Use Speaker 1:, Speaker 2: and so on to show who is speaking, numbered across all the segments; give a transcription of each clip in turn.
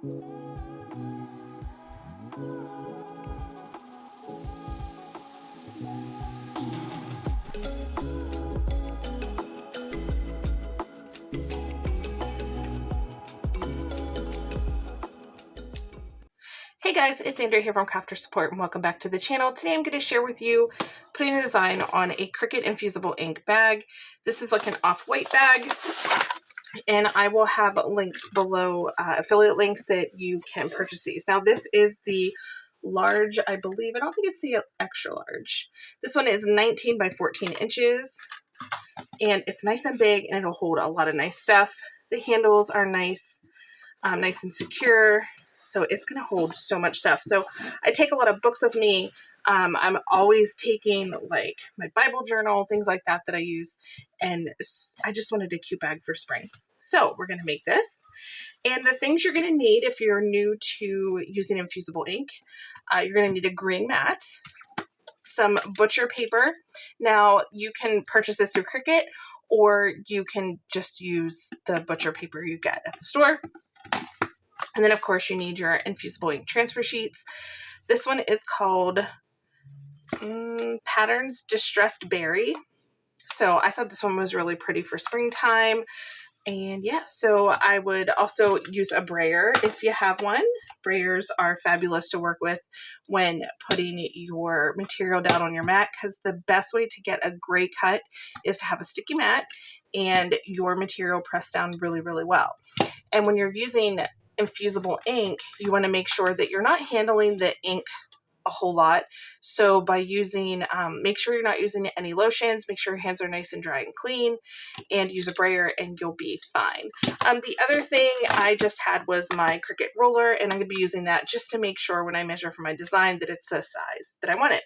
Speaker 1: Hey guys, it's Andrea here from Crafter Support and welcome back to the channel. Today I'm going to share with you putting a design on a Cricut Infusible ink bag. This is like an off-white bag, and I will have links below, affiliate links that you can purchase these. Now this is the large, I believe. I don't think it's the extra large. This one is 19 by 14 inches and it's nice and big and it'll hold a lot of nice stuff. The handles are nice, nice and secure. So it's going to hold so much stuff. So I take a lot of books with me. I'm always taking like my Bible journal, things like that I use. And I just wanted a cute bag for spring. So we're going to make this. And the things you're going to need if you're new to using infusible ink, you're going to need a green mat, some butcher paper. Now you can purchase this through Cricut, or you can just use the butcher paper you get at the store. And then, of course, you need your infusible ink transfer sheets. This one is called Patterns Distressed Berry. So I thought this one was really pretty for springtime. And yeah, so I would also use a brayer if you have one. Brayers are fabulous to work with when putting your material down on your mat, because the best way to get a gray cut is to have a sticky mat and your material pressed down really, really well. And when you're using infusible ink, you want to make sure that you're not handling the ink a whole lot. So by using, make sure you're not using any lotions, make sure your hands are nice and dry and clean, and use a brayer and you'll be fine. The other thing I just had was my Cricut roller, and I'm going to be using that just to make sure when I measure for my design that it's the size that I want it.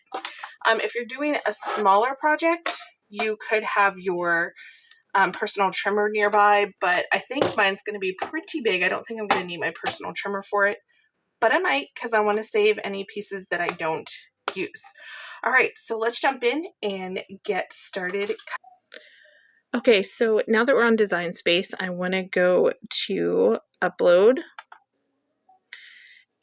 Speaker 1: If you're doing a smaller project, you could have your personal trimmer nearby, but I think mine's going to be pretty big. I don't think I'm going to need my personal trimmer for it, but I might, because I want to save any pieces that I don't use. All right, so let's jump in and get started. Okay, so now that we're on Design Space, I want to go to Upload.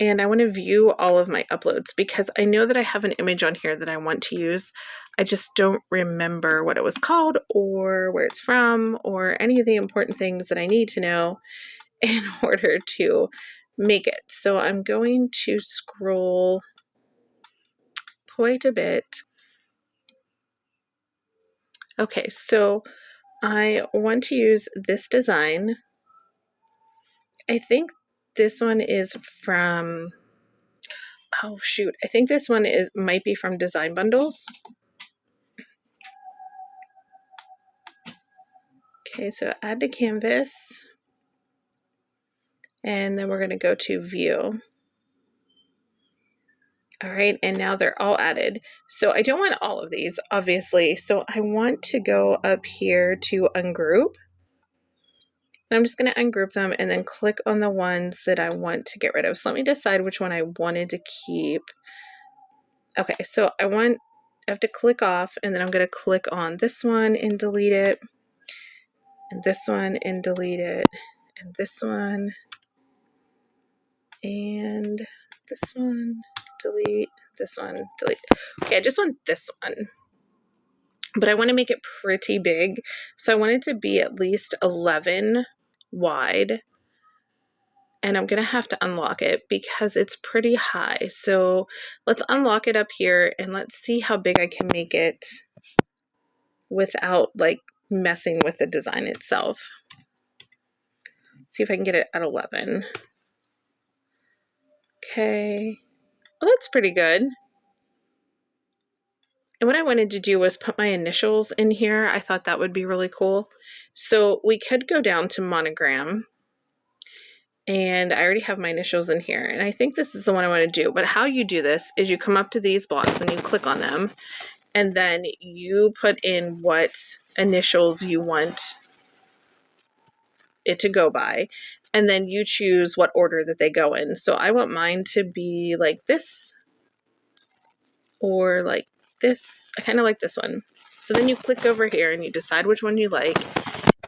Speaker 1: And I want to view all of my uploads because I know that I have an image on here that I want to use. I just don't remember what it was called or where it's from or any of the important things that I need to know in order to make it. So I'm going to scroll quite a bit. Okay, so I want to use this design. I think this one is from, oh shoot, I think this one might be from Design Bundles. Okay, so add to canvas, and then we're going to go to view. All right, and now they're all added. So I don't want all of these, obviously, so I want to go up here to ungroup. And I'm just going to ungroup them and then click on the ones that I want to get rid of. So let me decide which one I wanted to keep. Okay, so I have to click off, and then I'm going to click on this one and delete it, and this one and delete it, and this one, and this one, delete, this one, delete. Okay, I just want this one, but I want to make it pretty big. So I want it to be at least 11 wide, and I'm going to have to unlock it because it's pretty high. So let's unlock it up here and let's see how big I can make it without like messing with the design itself. See if I can get it at 11. Okay, well, that's pretty good. And what I wanted to do was put my initials in here. I thought that would be really cool. So we could go down to monogram, and I already have my initials in here, and I think this is the one I want to do. But how you do this is you come up to these blocks and you click on them, and then you put in what initials you want it to go by, and then you choose what order that they go in. So I want mine to be like this, or like this. I kind of like this one. So then you click over here and you decide which one you like,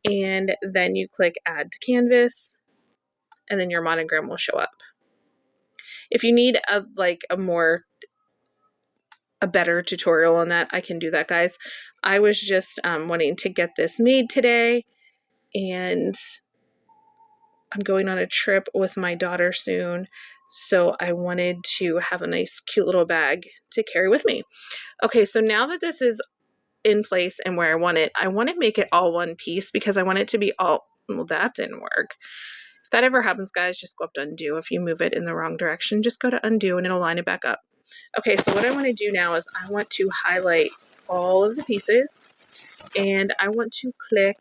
Speaker 1: and then you click add to canvas, and then your monogram will show up. If you need a better tutorial on that, I can do that, guys. I was just wanting to get this made today, and I'm going on a trip with my daughter soon, so I wanted to have a nice cute little bag to carry with me. Okay, so now that this is in place and where I want to make it all one piece, because I want it to be all, well, that didn't work. If that ever happens, guys, just go up to undo. If you move it in the wrong direction, just go to undo and it'll line it back up. Okay, so what I want to do now is I want to highlight all of the pieces, and I want to click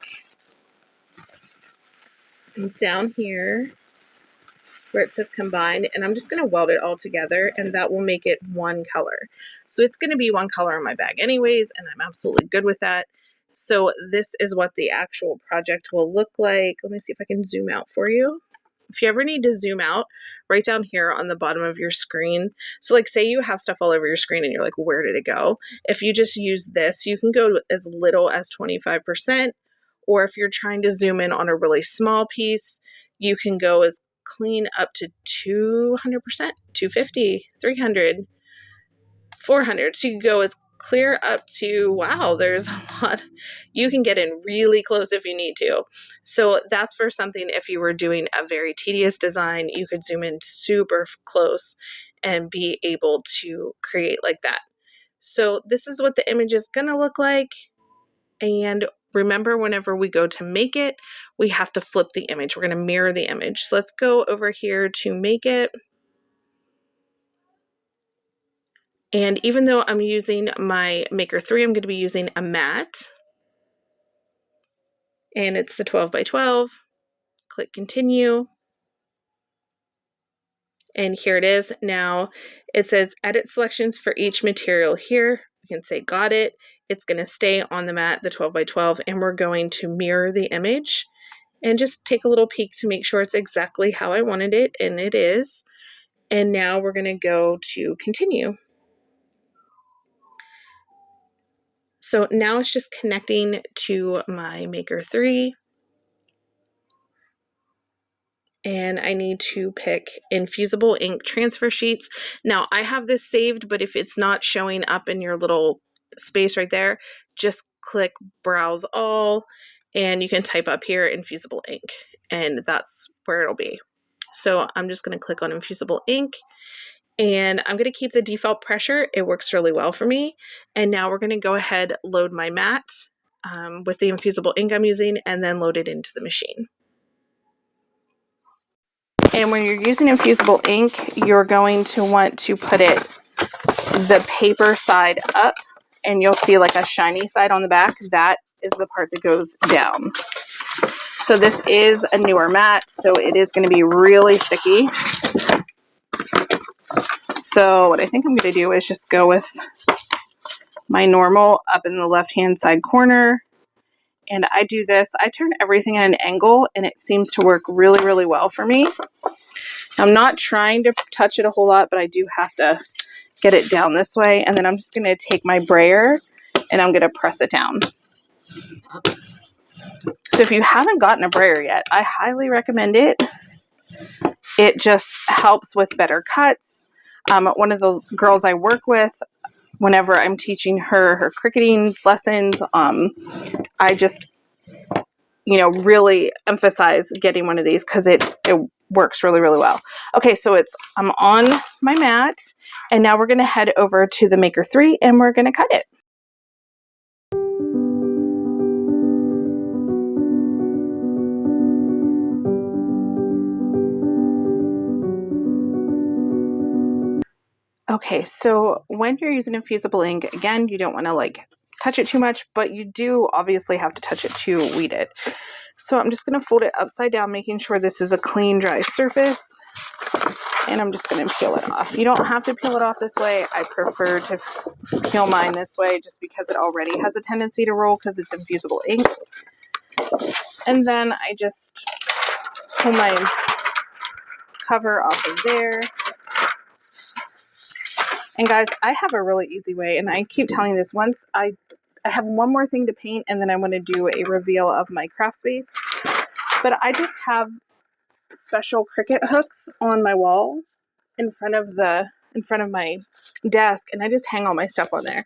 Speaker 1: down here where it says combine, and I'm just going to weld it all together, and that will make it one color. So it's going to be one color on my bag anyways, and I'm absolutely good with that. So this is what the actual project will look like. Let me see if I can zoom out for you. If you ever need to zoom out, right down here on the bottom of your screen. So like say you have stuff all over your screen and you're like, where did it go? If you just use this, you can go as little as 25%, or if you're trying to zoom in on a really small piece, you can go as clean up to 200%, 250, 300, 400. So you can go as clear up to, wow, there's a lot. You can get in really close if you need to. So that's for something, if you were doing a very tedious design, you could zoom in super close and be able to create like that. So this is what the image is going to look like. And remember, whenever we go to make it, we have to flip the image. We're going to mirror the image. So let's go over here to make it. And even though I'm using my Maker 3, I'm going to be using a matte. And it's the 12 by 12. Click continue. And here it is. Now it says edit selections for each material here. You can say got it. It's going to stay on the mat, the 12 by 12, and we're going to mirror the image and just take a little peek to make sure it's exactly how I wanted it, and it is. And now we're going to go to continue. So now it's just connecting to my Maker 3. And I need to pick Infusible ink transfer sheets. Now I have this saved, but if it's not showing up in your little space right there, just click browse all, and you can type up here Infusible ink, and that's where it'll be. So I'm just going to click on Infusible ink, and I'm going to keep the default pressure. It works really well for me. And now we're going to go ahead, load my mat with the Infusible ink I'm using, and then load it into the machine. And when you're using Infusible ink, you're going to want to put it the paper side up, and you'll see like a shiny side on the back. That is the part that goes down. So this is a newer mat, so it is going to be really sticky. So what I think I'm going to do is just go with my normal up in the left-hand side corner. And I do this, I turn everything at an angle, and it seems to work really, really well for me. I'm not trying to touch it a whole lot, but I do have to get it down this way. And then I'm just going to take my brayer and I'm going to press it down. So if you haven't gotten a brayer yet, I highly recommend it. It just helps with better cuts. One of the girls I work with, whenever I'm teaching her cricketing lessons, I just, really emphasize getting one of these because it works really, really well. Okay, so I'm on my mat, and now we're going to head over to the Maker 3 and we're going to cut it. Okay, so when you're using Infusible ink, again, you don't want to touch it too much, but you do obviously have to touch it to weed it. So I'm just going to fold it upside down, making sure this is a clean, dry surface. And I'm just going to peel it off. You don't have to peel it off this way. I prefer to peel mine this way just because it already has a tendency to roll because it's Infusible ink. And then I just pull my cover off of there. And guys, I have a really easy way, and I keep telling you this. Once I have one more thing to paint, and then I want to do a reveal of my craft space. But I just have special Cricut hooks on my wall in front of my desk, and I just hang all my stuff on there.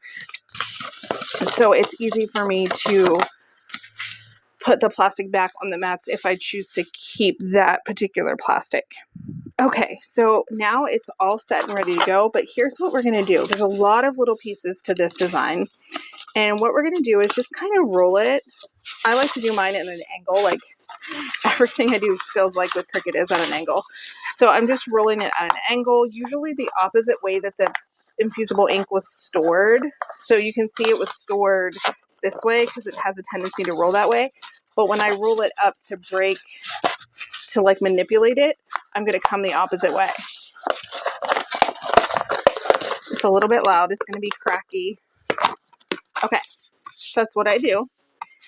Speaker 1: So it's easy for me to put the plastic back on the mats if I choose to keep that particular plastic. Okay, so now it's all set and ready to go, but here's what we're going to do. There's a lot of little pieces to this design, and what we're going to do is just kind of roll it. I like to do mine at an angle, like everything I do feels like with Cricut is at an angle. So I'm just rolling it at an angle, usually the opposite way that the infusible ink was stored. So you can see it was stored this way because it has a tendency to roll that way. But when I roll it up to like manipulate it, I'm going to come the opposite way. It's a little bit loud. It's going to be cracky. Okay, so that's what I do.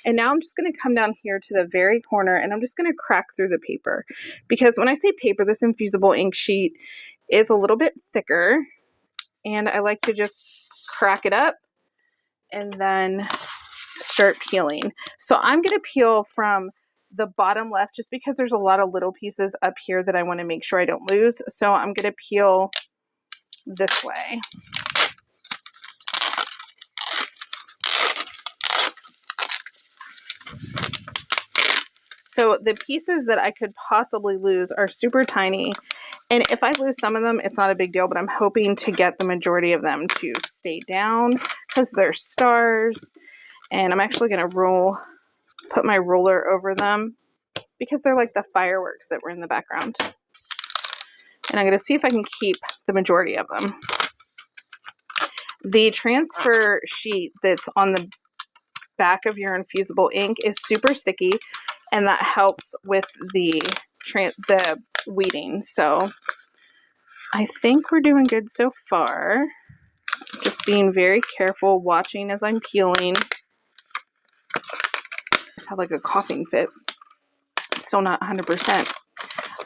Speaker 1: And now I'm just going to come down here to the very corner, and I'm just going to crack through the paper. Because when I say paper, this infusible ink sheet is a little bit thicker, and I like to just crack it up and then start peeling. So I'm going to peel from the bottom left just because there's a lot of little pieces up here that I want to make sure I don't lose. So I'm going to peel this way. So the pieces that I could possibly lose are super tiny. And if I lose some of them, it's not a big deal, but I'm hoping to get the majority of them to stay down because they're stars. And I'm actually going to put my roller over them because they're like the fireworks that were in the background. And I'm going to see if I can keep the majority of them. The transfer sheet that's on the back of your infusible ink is super sticky, and that helps with the weeding. So I think we're doing good so far. Just being very careful, watching as I'm peeling. I just have like a coughing fit. Still not 100%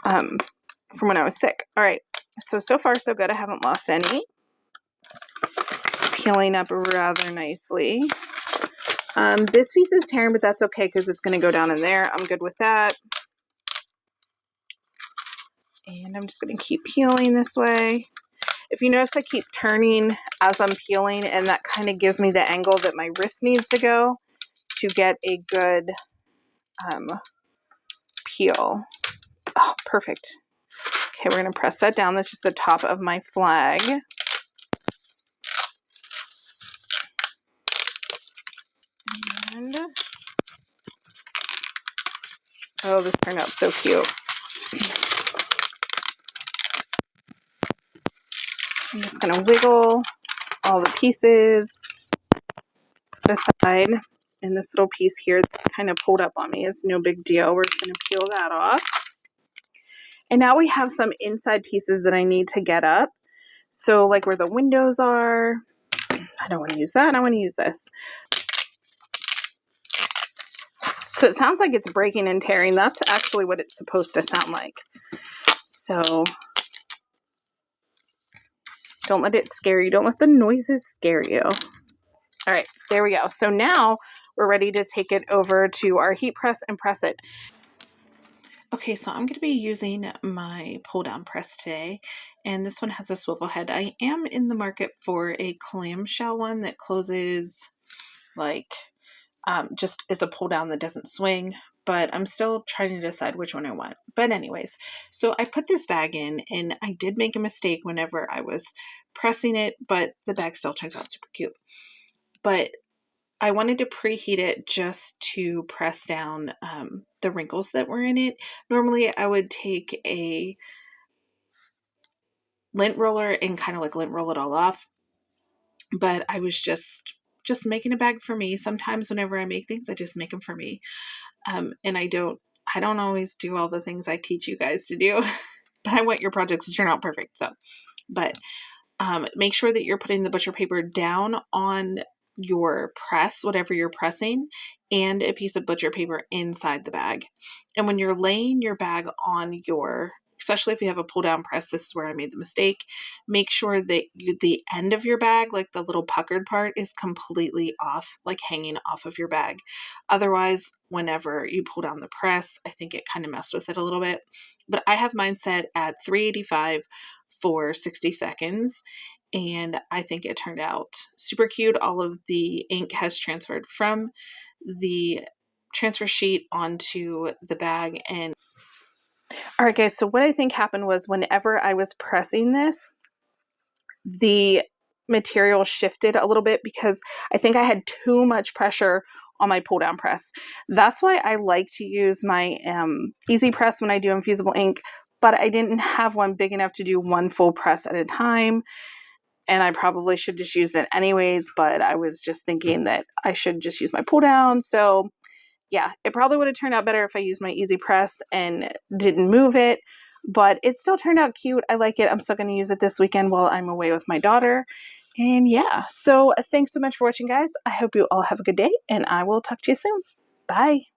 Speaker 1: from when I was sick. All right, so far so good. I haven't lost any. It's peeling up rather nicely. This piece is tearing, but that's okay because it's going to go down in there. I'm good with that. And I'm just going to keep peeling this way. If you notice, I keep turning as I'm peeling, and that kind of gives me the angle that my wrist needs to go to get a good peel. Oh, perfect. Okay, we're going to press that down. That's just the top of my flag. And oh, this turned out so cute. I'm just going to wiggle all the pieces aside. And this little piece here that kind of pulled up on me is no big deal. We're just going to peel that off. And now we have some inside pieces that I need to get up. So like where the windows are, I don't want to use that. I want to use this. So it sounds like it's breaking and tearing. That's actually what it's supposed to sound like. So don't let it scare you. Don't let the noises scare you. All right, there we go. So now we're ready to take it over to our heat press and press it. Okay, so I'm going to be using my pull down press today, and this one has a swivel head. I am in the market for a clamshell one that closes like just as a pull down that doesn't swing, but I'm still trying to decide which one I want. But anyways, so I put this bag in, and I did make a mistake whenever I was pressing it, but the bag still turns out super cute. But I wanted to preheat it just to press down the wrinkles that were in it. Normally I would take a lint roller and kind of like lint roll it all off, but I was just making a bag for me. Sometimes whenever I make things, I just make them for me. And I don't always do all the things I teach you guys to do, but I want your projects to turn out perfect. So, but make sure that you're putting the butcher paper down on your press, whatever you're pressing, and a piece of butcher paper inside the bag. And when you're laying your bag on your especially if you have a pull down press, this is where I made the mistake. Make sure that the end of your bag, like the little puckered part, is completely off, like hanging off of your bag. Otherwise, whenever you pull down the press, I think it kind of messed with it a little bit. But I have mine set at 385 for 60 seconds. And I think it turned out super cute. All of the ink has transferred from the transfer sheet onto the bag. And all right, guys, so what I think happened was whenever I was pressing this, the material shifted a little bit because I think I had too much pressure on my pull down press. That's why I like to use my easy press when I do infusible ink, but I didn't have one big enough to do one full press at a time. And I probably should just use it anyways, but I was just thinking that I should just use my pull down. So yeah, it probably would have turned out better if I used my easy press and didn't move it, but it still turned out cute. I like it. I'm still going to use it this weekend while I'm away with my daughter. And yeah, so thanks so much for watching, guys. I hope you all have a good day, and I will talk to you soon. Bye.